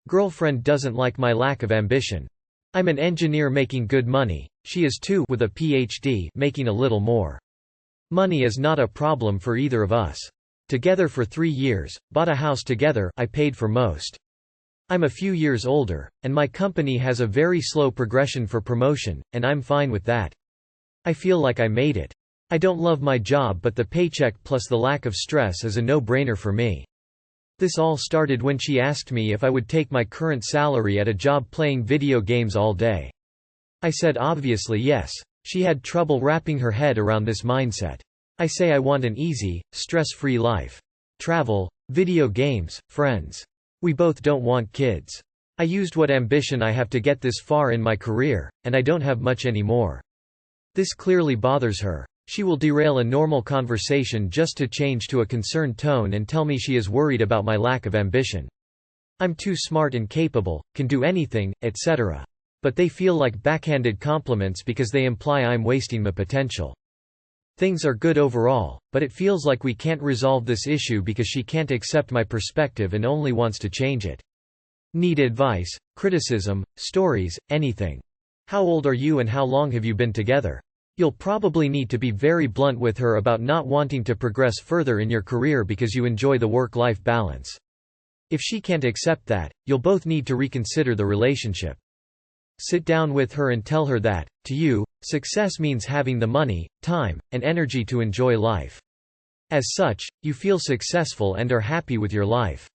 Girlfriend doesn't like my lack of ambition. I'm an engineer making good money, she is too, with a PhD, making a little more. Money is not a problem for either of us. Together for 3 years, bought a house together, I paid for most. I'm a few years older, and my company has a very slow progression for promotion, and I'm fine with that. I feel like I made it. I don't love my job, but the paycheck plus the lack of stress is a no-brainer for me. This all started when she asked me if I would take my current salary at a job playing video games all day. I said obviously yes. She had trouble wrapping her head around this mindset. I say I want an easy, stress-free life. Travel, video games, friends. We both don't want kids. I used what ambition I have to get this far in my career, and I don't have much anymore. This clearly bothers her. She will derail a normal conversation just to change to a concerned tone and tell me she is worried about my lack of ambition. I'm too smart and capable, can do anything, etc. But they feel like backhanded compliments because they imply I'm wasting my potential. Things are good overall, but it feels like we can't resolve this issue because she can't accept my perspective and only wants to change it. Need advice, criticism, stories, anything. How old are you and how long have you been together? You'll probably need to be very blunt with her about not wanting to progress further in your career because you enjoy the work-life balance. If she can't accept that, you'll both need to reconsider the relationship. Sit down with her and tell her that, to you, success means having the money, time, and energy to enjoy life. As such, you feel successful and are happy with your life.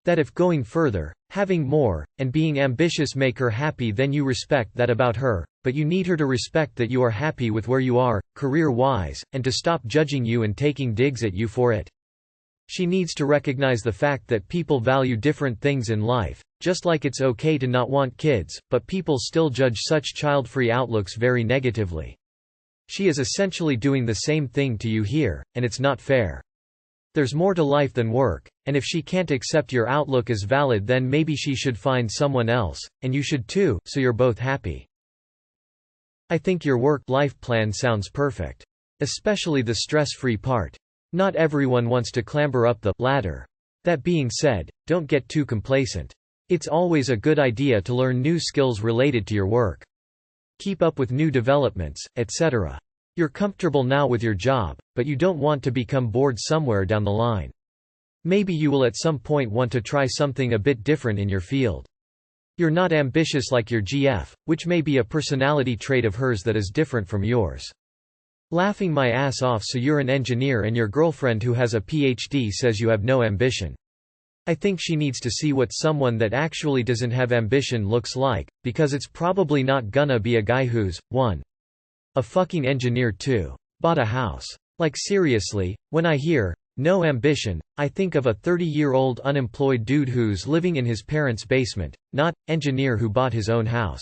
That if going further, having more, and being ambitious make her happy, then you respect that about her, but you need her to respect that you are happy with where you are, career-wise, and to stop judging you and taking digs at you for it. She needs to recognize the fact that people value different things in life, just like it's okay to not want kids, but people still judge such child-free outlooks very negatively. She is essentially doing the same thing to you here, and it's not fair. There's more to life than work, and if she can't accept your outlook as valid, then maybe she should find someone else, and you should too, so you're both happy. I think your work-life plan sounds perfect. Especially the stress-free part. Not everyone wants to clamber up the ladder. That being said, don't get too complacent. It's always a good idea to learn new skills related to your work. Keep up with new developments, etc. You're comfortable now with your job, but you don't want to become bored somewhere down the line. Maybe you will at some point want to try something a bit different in your field. You're not ambitious like your GF, which may be a personality trait of hers that is different from yours. Laughing my ass off, so you're an engineer and your girlfriend who has a PhD says you have no ambition. I think she needs to see what someone that actually doesn't have ambition looks like, because it's probably not gonna be a guy who's 1. A fucking engineer, 2. Bought a house. Like seriously, when I hear no ambition, I think of a 30-year-old unemployed dude who's living in his parents' basement, not engineer who bought his own house.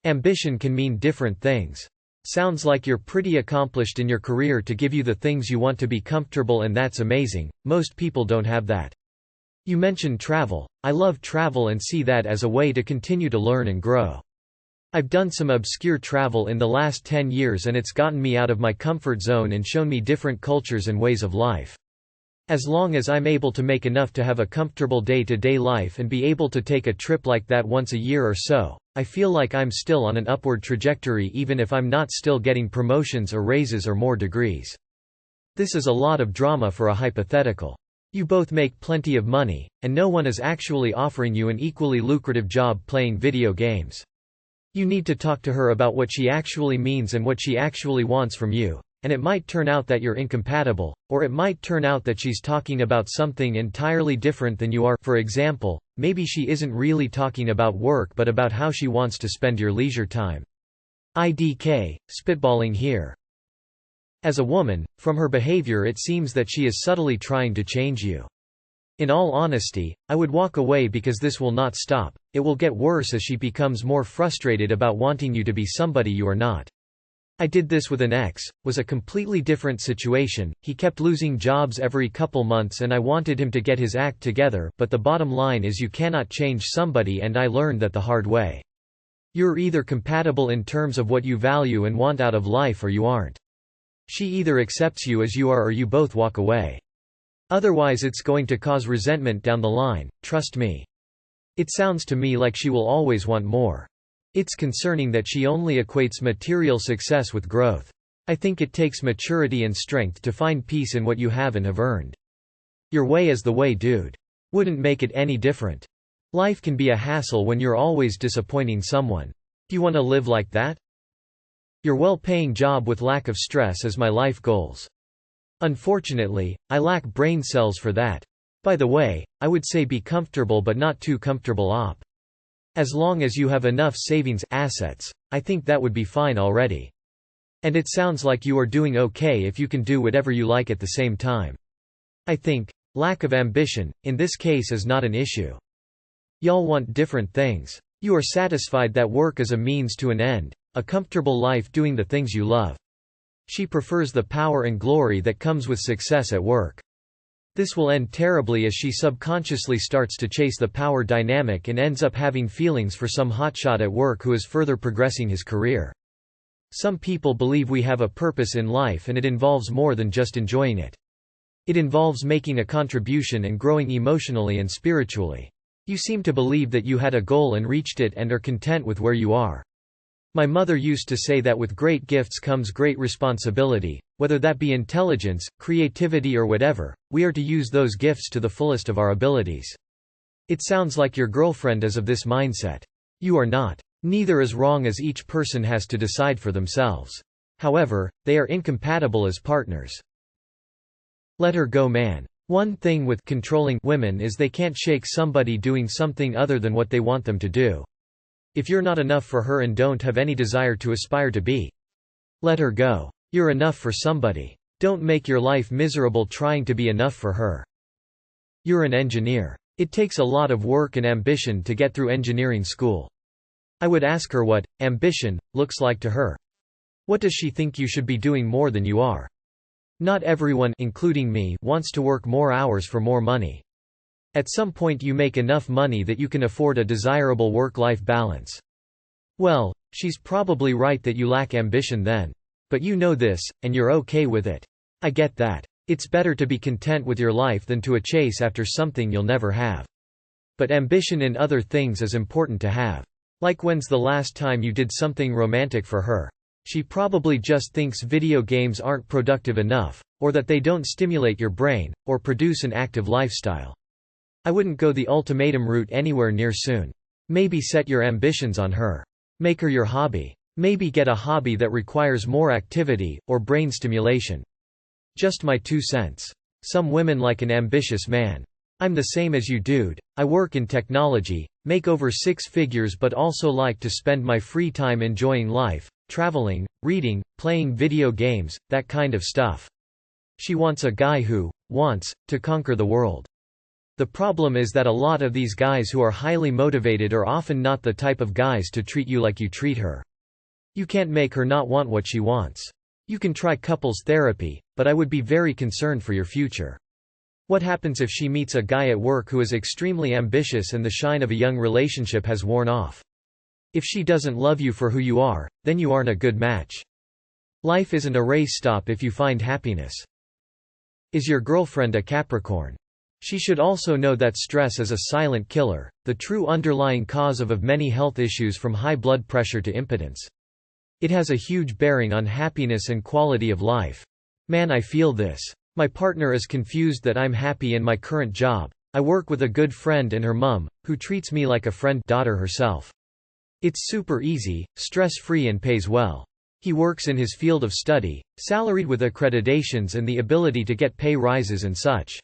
Ambition can mean different things. Sounds like you're pretty accomplished in your career to give you the things you want to be comfortable, and that's amazing. Most people don't have that. You mentioned travel. I love travel and see that as a way to continue to learn and grow. I've done some obscure travel in the last 10 years and it's gotten me out of my comfort zone and shown me different cultures and ways of life. As long as I'm able to make enough to have a comfortable day-to-day life and be able to take a trip like that once a year or so, I feel like I'm still on an upward trajectory, even if I'm not still getting promotions or raises or more degrees. This is a lot of drama for a hypothetical. You both make plenty of money, and no one is actually offering you an equally lucrative job playing video games. You need to talk to her about what she actually means and what she actually wants from you, and it might turn out that you're incompatible, or it might turn out that she's talking about something entirely different than you are. For example, maybe she isn't really talking about work but about how she wants to spend your leisure time. IDK, spitballing here. As a woman, from her behavior it seems that she is subtly trying to change you. In all honesty, I would walk away because this will not stop. It will get worse as she becomes more frustrated about wanting you to be somebody you are not. I did this with an ex, was a completely different situation. He kept losing jobs every couple months and I wanted him to get his act together, but the bottom line is you cannot change somebody, and I learned that the hard way. You're either compatible in terms of what you value and want out of life, or you aren't. She either accepts you as you are or you both walk away. Otherwise it's going to cause resentment down the line, trust me. It sounds to me like she will always want more. It's concerning that she only equates material success with growth. I think it takes maturity and strength to find peace in what you have and have earned. Your way is the way, dude. Wouldn't make it any different. Life can be a hassle when you're always disappointing someone. Do you want to live like that? Your well-paying job with lack of stress is my life goals. Unfortunately, I lack brain cells for that. By the way, I would say be comfortable but not too comfortable op. As long as you have enough savings assets, I think that would be fine already. And it sounds like you are doing okay if you can do whatever you like at the same time. I think lack of ambition, in this case, is not an issue. Y'all want different things. You are satisfied that work is a means to an end, a comfortable life doing the things you love. She prefers the power and glory that comes with success at work. This will end terribly as she subconsciously starts to chase the power dynamic and ends up having feelings for some hotshot at work who is further progressing his career. Some people believe we have a purpose in life and it involves more than just enjoying it. It involves making a contribution and growing emotionally and spiritually. You seem to believe that you had a goal and reached it and are content with where you are. My mother used to say that with great gifts comes great responsibility, whether that be intelligence, creativity or whatever, we are to use those gifts to the fullest of our abilities. It sounds like your girlfriend is of this mindset. You are not. Neither is wrong as each person has to decide for themselves. However, they are incompatible as partners. Let her go, man. One thing with controlling women is they can't shake somebody doing something other than what they want them to do. If you're not enough for her and don't have any desire to aspire to be, let her go. You're enough for somebody. Don't make your life miserable trying to be enough for her. You're an engineer. It takes a lot of work and ambition to get through engineering school. I would ask her what ambition looks like to her. What does she think you should be doing more than you are? Not everyone, including me, wants to work more hours for more money. At some point you make enough money that you can afford a desirable work-life balance. Well, she's probably right that you lack ambition then. But you know this, and you're okay with it. I get that. It's better to be content with your life than to chase after something you'll never have. But ambition in other things is important to have. Like when's the last time you did something romantic for her? She probably just thinks video games aren't productive enough, or that they don't stimulate your brain, or produce an active lifestyle. I wouldn't go the ultimatum route anywhere near soon. Maybe set your ambitions on her. Make her your hobby. Maybe get a hobby that requires more activity, or brain stimulation. Just my 2 cents. Some women like an ambitious man. I'm the same as you, dude. I work in technology, make over 6 figures but also like to spend my free time enjoying life, traveling, reading, playing video games, that kind of stuff. She wants a guy who wants to conquer the world. The problem is that a lot of these guys who are highly motivated are often not the type of guys to treat you like you treat her. You can't make her not want what she wants. You can try couples therapy, but I would be very concerned for your future. What happens if she meets a guy at work who is extremely ambitious and the shine of a young relationship has worn off? If she doesn't love you for who you are, then you aren't a good match. Life isn't a race stop if you find happiness. Is your girlfriend a Capricorn? She should also know that stress is a silent killer, the true underlying cause of many health issues from high blood pressure to impotence. It has a huge bearing on happiness and quality of life. Man, I feel this. My partner is confused that I'm happy in my current job. I work with a good friend and her mum, who treats me like a friend daughter herself. It's super easy, stress-free and pays well. He works in his field of study, salaried with accreditations and the ability to get pay rises and such.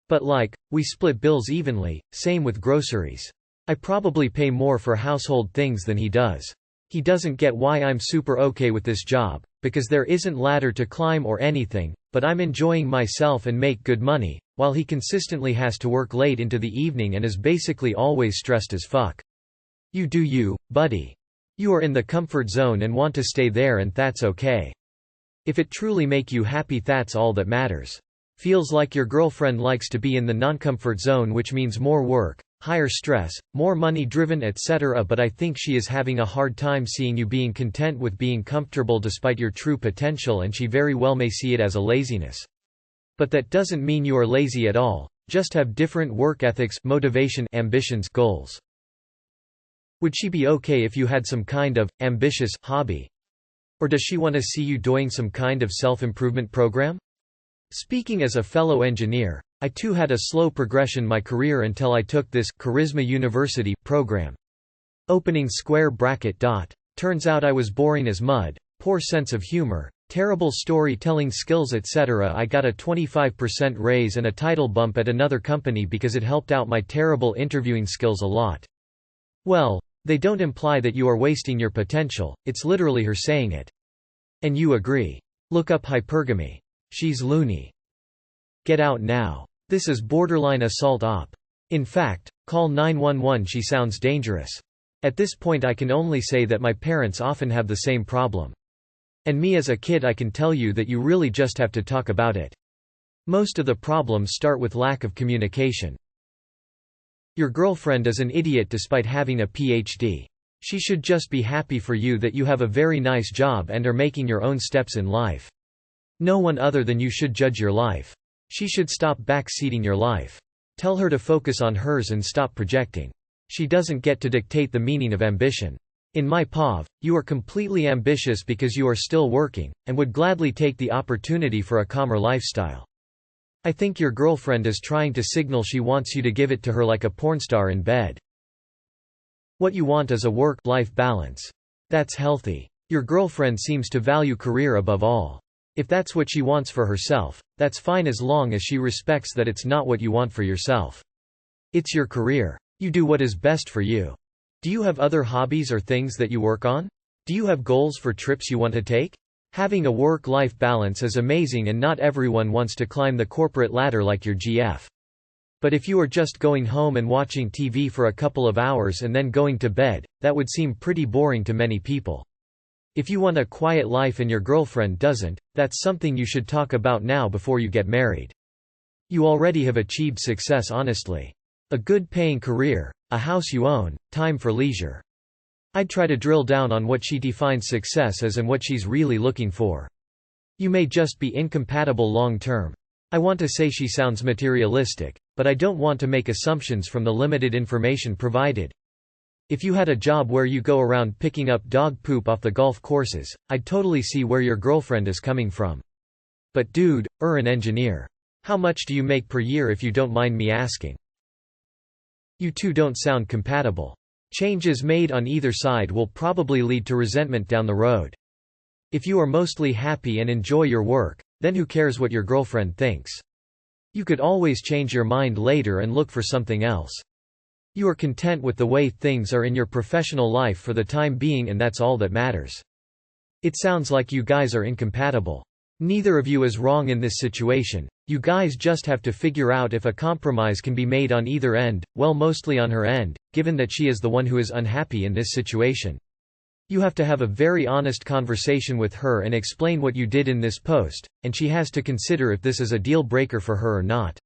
But we split bills evenly, same with groceries. I probably pay more for household things than he does. He doesn't get why I'm super okay with this job, because there isn't ladder to climb or anything, but I'm enjoying myself and make good money, while he consistently has to work late into the evening and is basically always stressed as fuck. You do you, buddy. You are in the comfort zone and want to stay there, and that's okay. If it truly make you happy, that's all that matters. Feels like your girlfriend likes to be in the non-comfort zone, which means more work, higher stress, more money driven, etc. But I think she is having a hard time seeing you being content with being comfortable despite your true potential, and she very well may see it as a laziness. But that doesn't mean you are lazy at all, just have different work ethics, motivation, ambitions, goals. Would she be okay if you had some kind of ambitious hobby? Or does she want to see you doing some kind of self-improvement program? Speaking as a fellow engineer, I too had a slow progression in my career until I took this Charisma University program. Opening square bracket dot. Turns out I was boring as mud, poor sense of humor, terrible storytelling skills etc. I got a 25% raise and a title bump at another company because it helped out my terrible interviewing skills a lot. Well, they don't imply that you are wasting your potential, it's literally her saying it. And you agree. Look up hypergamy. She's loony. Get out now. This is borderline assault op. In fact, call 911. She sounds dangerous. At this point I can only say that my parents often have the same problem. And me as a kid, I can tell you that you really just have to talk about it. Most of the problems start with lack of communication. Your girlfriend is an idiot despite having a PhD. She should just be happy for you that you have a very nice job and are making your own steps in life. No one other than you should judge your life. She should stop backseating your life. Tell her to focus on hers and stop projecting. She doesn't get to dictate the meaning of ambition. In my POV, you are completely ambitious because you are still working, and would gladly take the opportunity for a calmer lifestyle. I think your girlfriend is trying to signal she wants you to give it to her like a porn star in bed. What you want is a work-life balance. That's healthy. Your girlfriend seems to value career above all. If that's what she wants for herself, that's fine as long as she respects that it's not what you want for yourself. It's your career. You do what is best for you. Do you have other hobbies or things that you work on? Do you have goals for trips you want to take? Having a work-life balance is amazing, and not everyone wants to climb the corporate ladder like your GF. But if you are just going home and watching TV for a couple of hours and then going to bed, that would seem pretty boring to many people. If you want a quiet life and your girlfriend doesn't, that's something you should talk about now before you get married. You already have achieved success honestly. A good paying career, a house you own, time for leisure. I'd try to drill down on what she defines success as and what she's really looking for. You may just be incompatible long term. I want to say she sounds materialistic, but I don't want to make assumptions from the limited information provided. If you had a job where you go around picking up dog poop off the golf courses, I'd totally see where your girlfriend is coming from. But dude, an engineer. How much do you make per year if you don't mind me asking? You two don't sound compatible. Changes made on either side will probably lead to resentment down the road. If you are mostly happy and enjoy your work, then who cares what your girlfriend thinks? You could always change your mind later and look for something else. You are content with the way things are in your professional life for the time being, and that's all that matters. It sounds like you guys are incompatible. Neither of you is wrong in this situation. You guys just have to figure out if a compromise can be made on either end, well, mostly on her end, given that she is the one who is unhappy in this situation. You have to have a very honest conversation with her and explain what you did in this post, and she has to consider if this is a deal breaker for her or not.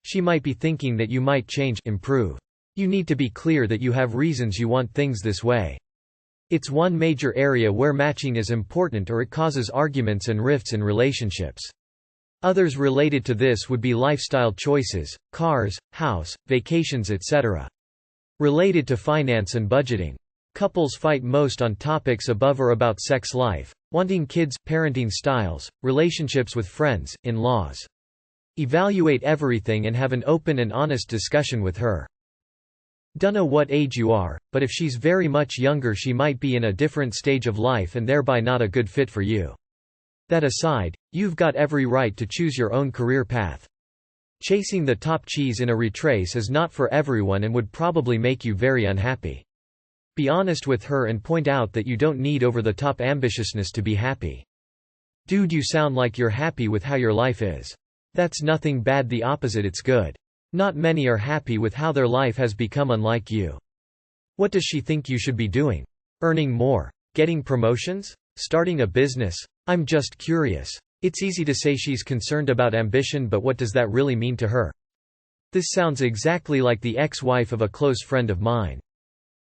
She might be thinking that you might change, improve. You need to be clear that you have reasons you want things this way. It's one major area where matching is important, or it causes arguments and rifts in relationships. Others related to this would be lifestyle choices, cars, house, vacations, etc. Related to finance and budgeting. Couples fight most on topics above or about sex life, wanting kids, parenting styles, relationships with friends, in-laws. Evaluate everything and have an open and honest discussion with her. Dunno what age you are, but if she's very much younger, she might be in a different stage of life and thereby not a good fit for you. That aside, you've got every right to choose your own career path. Chasing the top cheese in a retrace is not for everyone and would probably make you very unhappy. Be honest with her and point out that you don't need over-the-top ambitiousness to be happy. Dude, you sound like you're happy with how your life is. That's nothing bad, the opposite, it's good. Not many are happy with how their life has become unlike you. What does she think you should be doing? Earning more? Getting promotions? Starting a business? I'm just curious. It's easy to say she's concerned about ambition, but what does that really mean to her? This sounds exactly like the ex-wife of a close friend of mine.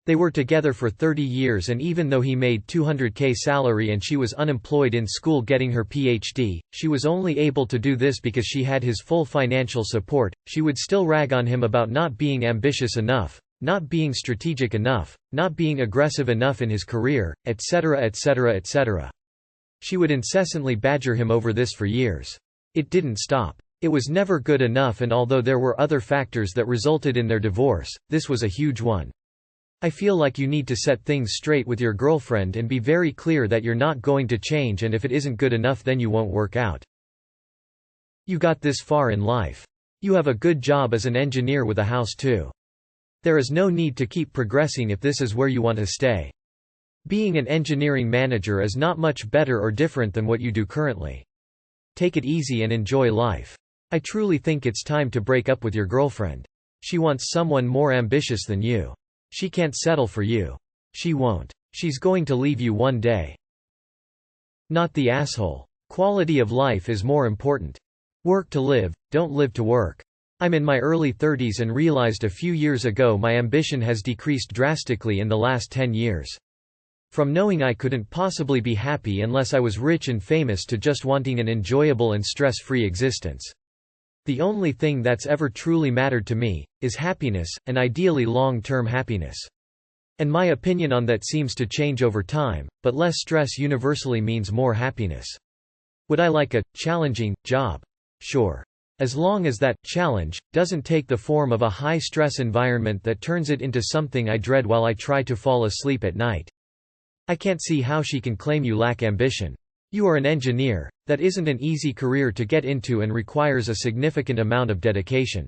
They were together for 30 years, and even though he made $200K salary and she was unemployed in school getting her PhD, she was only able to do this because she had his full financial support. She would still rag on him about not being ambitious enough, not being strategic enough, not being aggressive enough in his career, etc. etc. etc. She would incessantly badger him over this for years. It didn't stop. It was never good enough, and although there were other factors that resulted in their divorce, this was a huge one. I feel like you need to set things straight with your girlfriend and be very clear that you're not going to change, and if it isn't good enough then you won't work out. You got this far in life. You have a good job as an engineer with a house too. There is no need to keep progressing if this is where you want to stay. Being an engineering manager is not much better or different than what you do currently. Take it easy and enjoy life. I truly think it's time to break up with your girlfriend. She wants someone more ambitious than you. She can't settle for you. She won't. She's going to leave you one day. Not the asshole. Quality of life is more important. Work to live, don't live to work. I'm in my early 30s and realized a few years ago my ambition has decreased drastically in the last 10 years. From knowing I couldn't possibly be happy unless I was rich and famous to just wanting an enjoyable and stress-free existence. The only thing that's ever truly mattered to me is happiness, and ideally long-term happiness. And my opinion on that seems to change over time, but less stress universally means more happiness. Would I like a challenging job? Sure. As long as that challenge doesn't take the form of a high-stress environment that turns it into something I dread while I try to fall asleep at night. I can't see how she can claim you lack ambition. You are an engineer. That isn't an easy career to get into and requires a significant amount of dedication.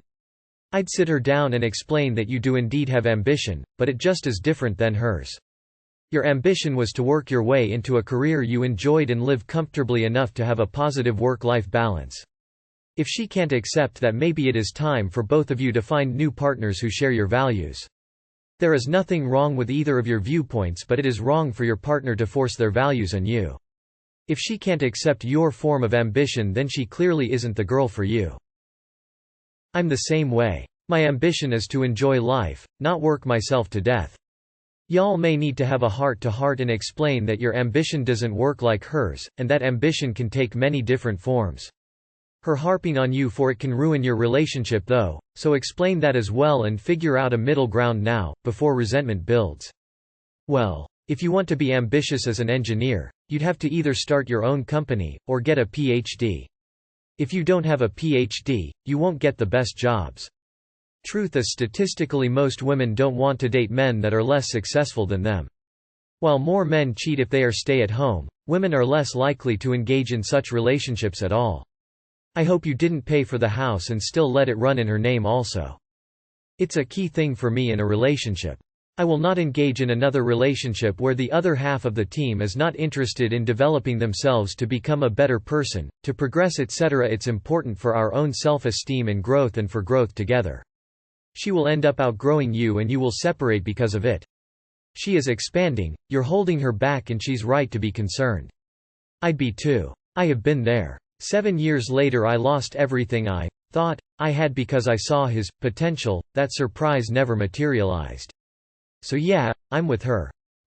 I'd sit her down and explain that you do indeed have ambition, but it just is different than hers. Your ambition was to work your way into a career you enjoyed and live comfortably enough to have a positive work-life balance. If she can't accept that, maybe it is time for both of you to find new partners who share your values. There is nothing wrong with either of your viewpoints, but it is wrong for your partner to force their values on you. If she can't accept your form of ambition, then she clearly isn't the girl for you. I'm the same way. My ambition is to enjoy life, not work myself to death. Y'all may need to have a heart-to-heart and explain that your ambition doesn't work like hers, and that ambition can take many different forms. Her harping on you for it can ruin your relationship though, so explain that as well and figure out a middle ground now, before resentment builds. Well, if you want to be ambitious as an engineer, you'd have to either start your own company, or get a PhD. If you don't have a PhD, you won't get the best jobs. Truth is, statistically most women don't want to date men that are less successful than them. While more men cheat if they are stay-at-home, women are less likely to engage in such relationships at all. I hope you didn't pay for the house and still let it run in her name also. It's a key thing for me in a relationship. I will not engage in another relationship where the other half of the team is not interested in developing themselves to become a better person, to progress, etc. It's important for our own self-esteem and for growth together. She will end up outgrowing you and you will separate because of it. She is expanding, you're holding her back, and she's right to be concerned. I'd be too. I have been there. 7 years later I lost everything I thought I had because I saw his potential. That surprise never materialized. So yeah, I'm with her.